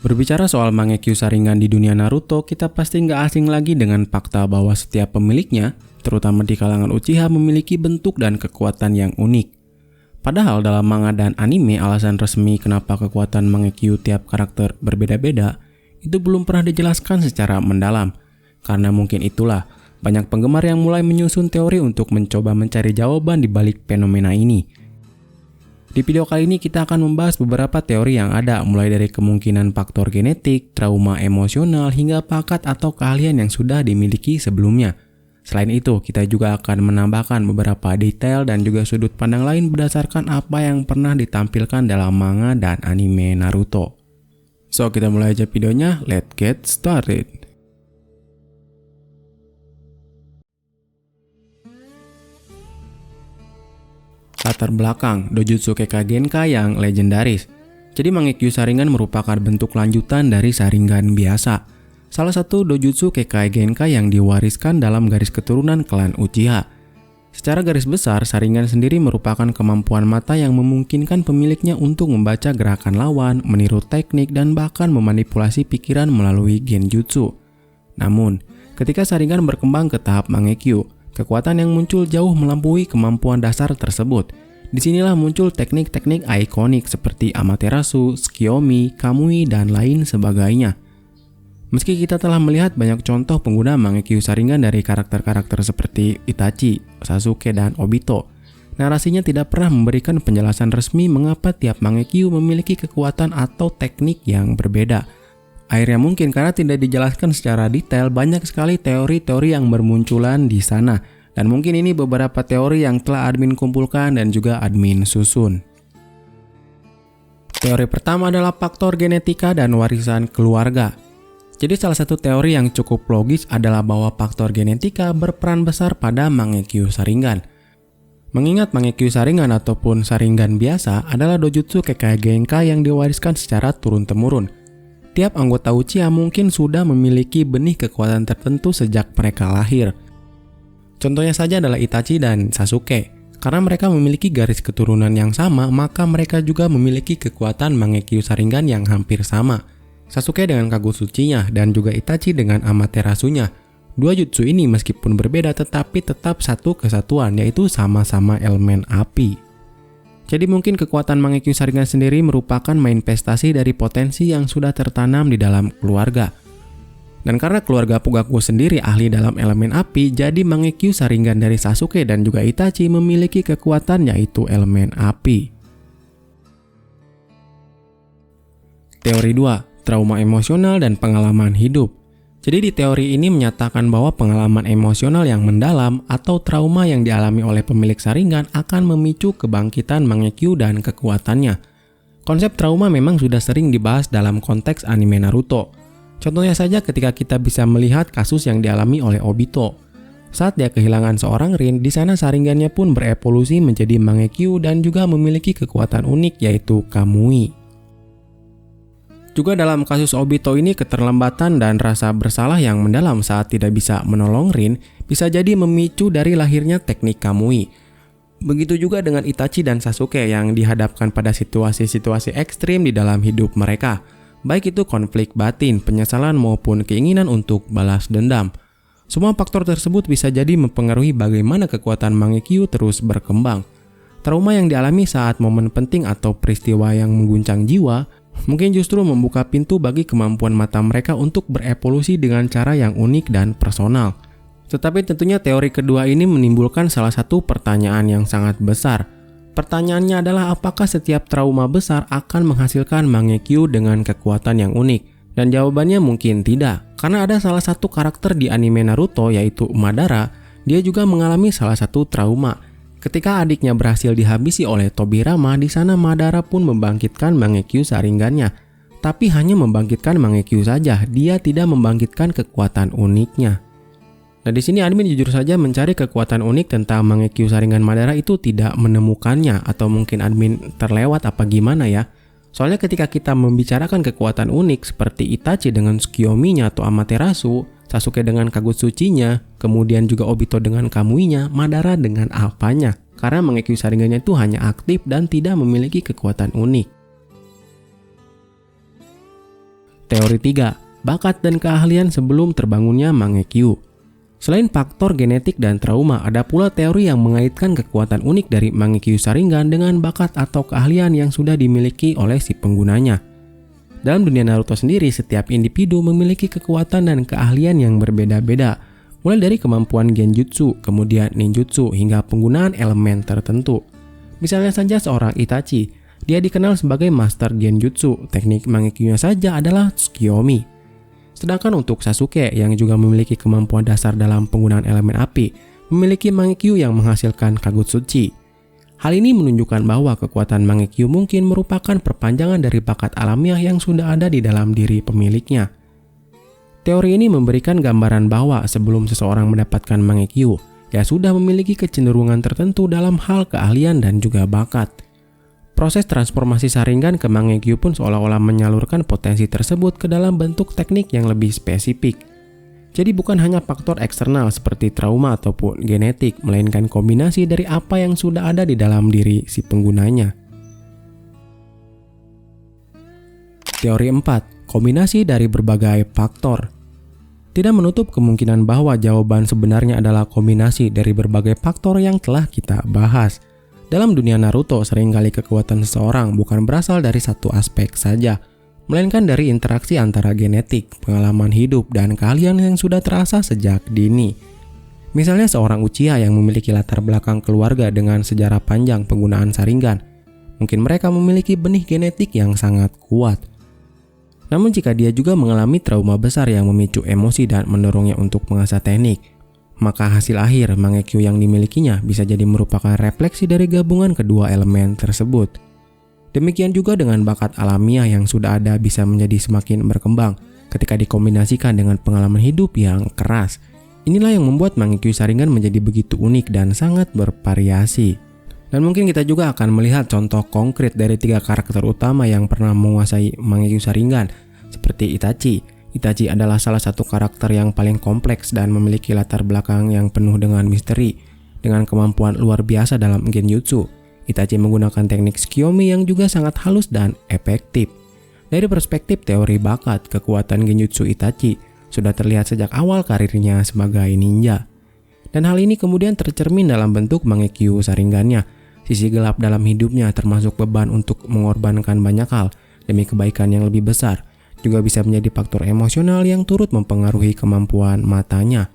Berbicara soal Mangekyo Sharingan di dunia Naruto, kita pasti nggak asing lagi dengan fakta bahwa setiap pemiliknya, terutama di kalangan Uchiha, memiliki bentuk dan kekuatan yang unik. Padahal dalam manga dan anime, alasan resmi kenapa kekuatan Mangekyo tiap karakter berbeda-beda itu belum pernah dijelaskan secara mendalam. Karena mungkin itulah, banyak penggemar yang mulai menyusun teori untuk mencoba mencari jawaban di balik fenomena ini. Di video kali ini kita akan membahas beberapa teori yang ada, mulai dari kemungkinan faktor genetik, trauma emosional, hingga bakat atau keahlian yang sudah dimiliki sebelumnya. Selain itu, kita juga akan menambahkan beberapa detail dan juga sudut pandang lain berdasarkan apa yang pernah ditampilkan dalam manga dan anime Naruto. So, kita mulai aja videonya, let's get started. Latar belakang Dojutsu Kekka Genkai yang legendaris. Jadi Mangekyo Sharingan merupakan bentuk lanjutan dari Sharingan biasa. Salah satu Dojutsu Kekka Genkai yang diwariskan dalam garis keturunan klan Uchiha. Secara garis besar, Sharingan sendiri merupakan kemampuan mata yang memungkinkan pemiliknya untuk membaca gerakan lawan, meniru teknik, dan bahkan memanipulasi pikiran melalui genjutsu. Namun, ketika Sharingan berkembang ke tahap Mangekyo, kekuatan yang muncul jauh melampaui kemampuan dasar tersebut. Disinilah muncul teknik-teknik ikonik seperti Amaterasu, Tsukiyomi, Kamui, dan lain sebagainya. Meski kita telah melihat banyak contoh pengguna Mangekyo Sharingan dari karakter-karakter seperti Itachi, Sasuke, dan Obito, narasinya tidak pernah memberikan penjelasan resmi mengapa tiap Mangekyo memiliki kekuatan atau teknik yang berbeda. Akhirnya mungkin karena tidak dijelaskan secara detail, banyak sekali teori-teori yang bermunculan di sana. Dan mungkin ini beberapa teori yang telah admin kumpulkan dan juga admin susun. Teori pertama adalah faktor genetika dan warisan keluarga. Jadi salah satu teori yang cukup logis adalah bahwa faktor genetika berperan besar pada Mangekyo Sharingan. Mengingat Mangekyo Sharingan ataupun Sharingan biasa adalah dojutsu Kekka Genkai yang diwariskan secara turun-temurun. Tiap anggota Uchiha mungkin sudah memiliki benih kekuatan tertentu sejak mereka lahir. Contohnya saja adalah Itachi dan Sasuke. Karena mereka memiliki garis keturunan yang sama, maka mereka juga memiliki kekuatan Mangekyo Sharingan yang hampir sama. Sasuke dengan Kagutsuchi-nya dan juga Itachi dengan Amaterasu-nya. Dua jutsu ini meskipun berbeda tetapi tetap satu kesatuan, yaitu sama-sama elemen api. Jadi mungkin kekuatan Mangekyo Sharingan sendiri merupakan manifestasi dari potensi yang sudah tertanam di dalam keluarga. Dan karena keluarga Fugaku sendiri ahli dalam elemen api, jadi Mangekyo Sharingan dari Sasuke dan juga Itachi memiliki kekuatan yaitu elemen api. Teori 2, trauma emosional dan pengalaman hidup. Jadi di teori ini menyatakan bahwa pengalaman emosional yang mendalam atau trauma yang dialami oleh pemilik Sharingan akan memicu kebangkitan Mangekyo dan kekuatannya. Konsep trauma memang sudah sering dibahas dalam konteks anime Naruto. Contohnya saja ketika kita bisa melihat kasus yang dialami oleh Obito. Saat dia kehilangan seorang Rin, di sana Sharingannya pun berevolusi menjadi Mangekyo dan juga memiliki kekuatan unik yaitu Kamui. Juga dalam kasus Obito ini, keterlambatan dan rasa bersalah yang mendalam saat tidak bisa menolong Rin bisa jadi memicu dari lahirnya teknik Kamui. Begitu juga dengan Itachi dan Sasuke yang dihadapkan pada situasi-situasi ekstrim di dalam hidup mereka, baik itu konflik batin, penyesalan maupun keinginan untuk balas dendam. Semua faktor tersebut bisa jadi mempengaruhi bagaimana kekuatan Mangekyo terus berkembang. Trauma yang dialami saat momen penting atau peristiwa yang mengguncang jiwa mungkin justru membuka pintu bagi kemampuan mata mereka untuk berevolusi dengan cara yang unik dan personal. Tetapi tentunya teori kedua ini menimbulkan salah satu pertanyaan yang sangat besar. Pertanyaannya adalah apakah setiap trauma besar akan menghasilkan Mangekyo dengan kekuatan yang unik? Dan jawabannya mungkin tidak, karena ada salah satu karakter di anime Naruto yaitu Madara, dia juga mengalami salah satu trauma. Ketika adiknya berhasil dihabisi oleh Tobirama, di sana Madara pun membangkitkan Mangekyo Sharingan-nya. Tapi hanya membangkitkan Mangekyo saja, dia tidak membangkitkan kekuatan uniknya. Nah di sini admin jujur saja mencari kekuatan unik tentang Mangekyo Sharingan Madara itu tidak menemukannya, atau mungkin admin terlewat apa gimana ya. Soalnya ketika kita membicarakan kekuatan unik seperti Itachi dengan Tsukiyomi-nya atau Amaterasu, Sasuke dengan Kagutsuchi-nya, kemudian juga Obito dengan Kamui-nya, Madara dengan apanya? Karena Mangekyo Sharingan-nya itu hanya aktif dan tidak memiliki kekuatan unik. Teori 3, bakat dan keahlian sebelum terbangunnya Mangekyo. Selain faktor genetik dan trauma, ada pula teori yang mengaitkan kekuatan unik dari Mangekyo Sharingan dengan bakat atau keahlian yang sudah dimiliki oleh si penggunanya. Dalam dunia Naruto sendiri, setiap individu memiliki kekuatan dan keahlian yang berbeda-beda, mulai dari kemampuan genjutsu, kemudian ninjutsu, hingga penggunaan elemen tertentu. Misalnya saja seorang Itachi, dia dikenal sebagai master genjutsu, teknik Mangekyo-nya saja adalah Tsukiyomi. Sedangkan untuk Sasuke yang juga memiliki kemampuan dasar dalam penggunaan elemen api, memiliki Mangekyo yang menghasilkan Kagutsuchi. Hal ini menunjukkan bahwa kekuatan Mangekyo mungkin merupakan perpanjangan dari bakat alamiah yang sudah ada di dalam diri pemiliknya. Teori ini memberikan gambaran bahwa sebelum seseorang mendapatkan Mangekyo, ia sudah memiliki kecenderungan tertentu dalam hal keahlian dan juga bakat. Proses transformasi Sharingan ke Mangekyo pun seolah-olah menyalurkan potensi tersebut ke dalam bentuk teknik yang lebih spesifik. Jadi bukan hanya faktor eksternal seperti trauma ataupun genetik, melainkan kombinasi dari apa yang sudah ada di dalam diri si penggunanya. Teori 4, kombinasi dari berbagai faktor. Tidak menutup kemungkinan bahwa jawaban sebenarnya adalah kombinasi dari berbagai faktor yang telah kita bahas. Dalam dunia Naruto, seringkali kekuatan seseorang bukan berasal dari satu aspek saja, melainkan dari interaksi antara genetik, pengalaman hidup, dan keahlian yang sudah terasa sejak dini. Misalnya seorang Uchiha yang memiliki latar belakang keluarga dengan sejarah panjang penggunaan Sharingan, mungkin mereka memiliki benih genetik yang sangat kuat. Namun jika dia juga mengalami trauma besar yang memicu emosi dan mendorongnya untuk mengasah teknik, maka hasil akhir Mangekyo yang dimilikinya bisa jadi merupakan refleksi dari gabungan kedua elemen tersebut. Demikian juga dengan bakat alamiah yang sudah ada bisa menjadi semakin berkembang ketika dikombinasikan dengan pengalaman hidup yang keras. Inilah yang membuat Mangekyo Sharingan menjadi begitu unik dan sangat bervariasi. Dan mungkin kita juga akan melihat contoh konkret dari 3 karakter utama yang pernah menguasai Mangekyo Sharingan, seperti Itachi. Itachi adalah salah satu karakter yang paling kompleks dan memiliki latar belakang yang penuh dengan misteri. Dengan kemampuan luar biasa dalam genjutsu, Itachi menggunakan teknik Tsukiyomi yang juga sangat halus dan efektif. Dari perspektif teori bakat, kekuatan genjutsu Itachi sudah terlihat sejak awal karirnya sebagai ninja. Dan hal ini kemudian tercermin dalam bentuk Mangekyo Sharingannya. Sisi gelap dalam hidupnya termasuk beban untuk mengorbankan banyak hal demi kebaikan yang lebih besar, juga bisa menjadi faktor emosional yang turut mempengaruhi kemampuan matanya.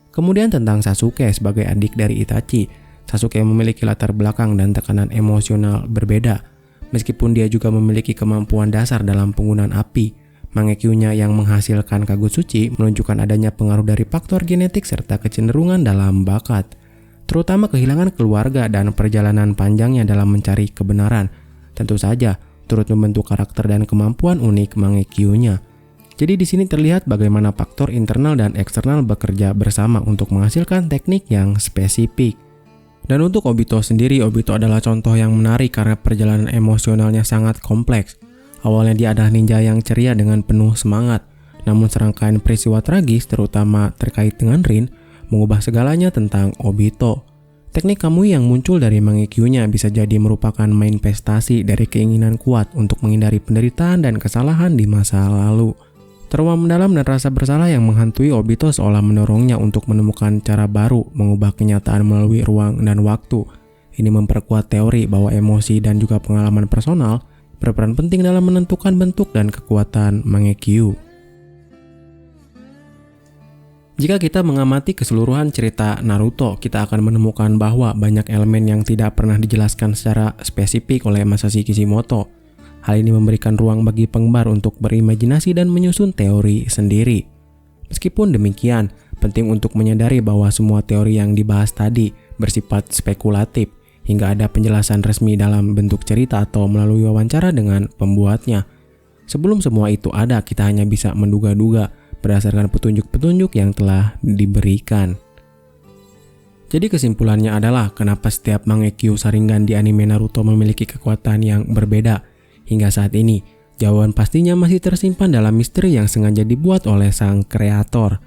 Kemudian tentang Sasuke sebagai adik dari Itachi, Sasuke memiliki latar belakang dan tekanan emosional berbeda. Meskipun dia juga memiliki kemampuan dasar dalam penggunaan api, Mangekyo-nya yang menghasilkan Kagutsuchi menunjukkan adanya pengaruh dari faktor genetik serta kecenderungan dalam bakat, terutama kehilangan keluarga dan perjalanan panjangnya dalam mencari kebenaran. Tentu saja turut membentuk karakter dan kemampuan unik Mangekyo-nya. Jadi di sini terlihat bagaimana faktor internal dan eksternal bekerja bersama untuk menghasilkan teknik yang spesifik. Dan untuk Obito sendiri, Obito adalah contoh yang menarik karena perjalanan emosionalnya sangat kompleks. Awalnya dia adalah ninja yang ceria dengan penuh semangat, namun serangkaian peristiwa tragis terutama terkait dengan Rin mengubah segalanya tentang Obito. Teknik Kamui yang muncul dari Mangekyo-nya bisa jadi merupakan manifestasi dari keinginan kuat untuk menghindari penderitaan dan kesalahan di masa lalu. Trauma mendalam dan rasa bersalah yang menghantui Obito seolah mendorongnya untuk menemukan cara baru mengubah kenyataan melalui ruang dan waktu. Ini memperkuat teori bahwa emosi dan juga pengalaman personal berperan penting dalam menentukan bentuk dan kekuatan Mangekyo. Jika kita mengamati keseluruhan cerita Naruto, kita akan menemukan bahwa banyak elemen yang tidak pernah dijelaskan secara spesifik oleh Masashi Kishimoto. Hal ini memberikan ruang bagi penggemar untuk berimajinasi dan menyusun teori sendiri. Meskipun demikian, penting untuk menyadari bahwa semua teori yang dibahas tadi bersifat spekulatif, hingga ada penjelasan resmi dalam bentuk cerita atau melalui wawancara dengan pembuatnya. Sebelum semua itu ada, kita hanya bisa menduga-duga berdasarkan petunjuk-petunjuk yang telah diberikan. Jadi kesimpulannya adalah kenapa setiap Mangekyo Sharingan di anime Naruto memiliki kekuatan yang berbeda. Hingga saat ini, jawaban pastinya masih tersimpan dalam misteri yang sengaja dibuat oleh sang kreator.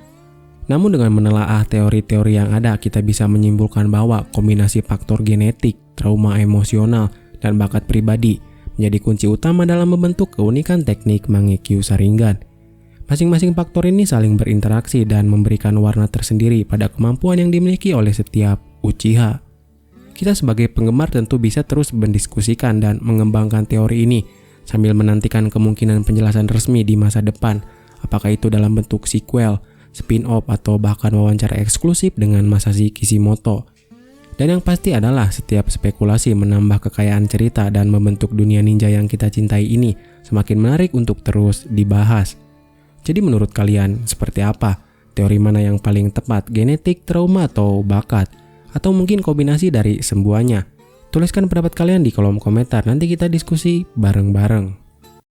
Namun dengan menelaah teori-teori yang ada, kita bisa menyimpulkan bahwa kombinasi faktor genetik, trauma emosional, dan bakat pribadi menjadi kunci utama dalam membentuk keunikan teknik Mangekyo Sharingan. Masing-masing faktor ini saling berinteraksi dan memberikan warna tersendiri pada kemampuan yang dimiliki oleh setiap Uchiha. Kita sebagai penggemar tentu bisa terus mendiskusikan dan mengembangkan teori ini sambil menantikan kemungkinan penjelasan resmi di masa depan, apakah itu dalam bentuk sequel, spin-off, atau bahkan wawancara eksklusif dengan Masashi Kishimoto. Dan yang pasti adalah setiap spekulasi menambah kekayaan cerita dan membentuk dunia ninja yang kita cintai ini semakin menarik untuk terus dibahas. Jadi menurut kalian seperti apa? Teori mana yang paling tepat, genetik, trauma, atau bakat? Atau mungkin kombinasi dari semuanya? Tuliskan pendapat kalian di kolom komentar, nanti kita diskusi bareng-bareng.